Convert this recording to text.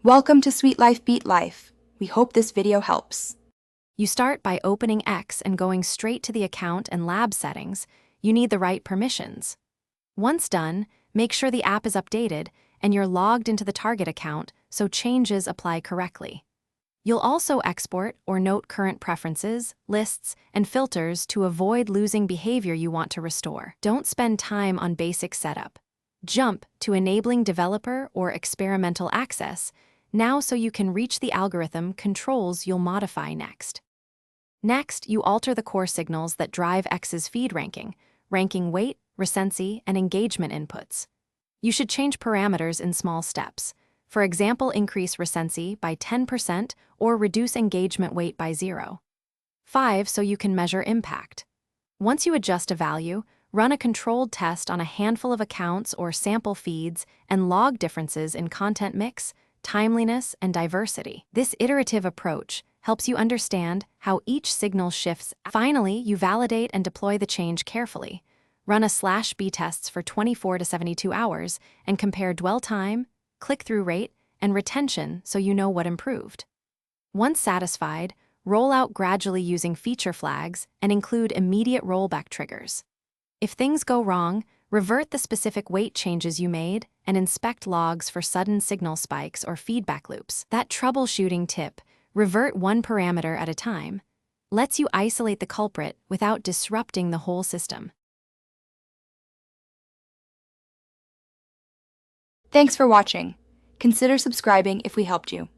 Welcome to Sweet Life Beat Life. We hope this video helps. You start by opening X and going straight to the account and lab settings. You need the right permissions. Once done, make sure the app is updated and you're logged into the target account so changes apply correctly. You'll also export or note current preferences, lists, and filters to avoid losing behavior you want to restore. Don't spend time on basic setup. Jump to enabling developer or experimental access now so you can reach the algorithm controls you'll modify next. Next, you alter the core signals that drive X's feed ranking weight, recency, and engagement inputs. You should change parameters in small steps. For example, increase recency by 10% or reduce engagement weight by 0.5 so you can measure impact. Once you adjust a value, run a controlled test on a handful of accounts or sample feeds and log differences in content mix, timeliness, and diversity. This iterative approach helps you understand how each signal shifts. Finally, you validate and deploy the change carefully. Run a /B tests for 24 to 72 hours and compare dwell time, click-through rate, and retention so you know what improved. Once satisfied, roll out gradually using feature flags and include immediate rollback triggers. If things go wrong, revert the specific weight changes you made and inspect logs for sudden signal spikes or feedback loops. That troubleshooting tip, revert one parameter at a time, lets you isolate the culprit without disrupting the whole system. Thanks for watching. Consider subscribing if we helped you.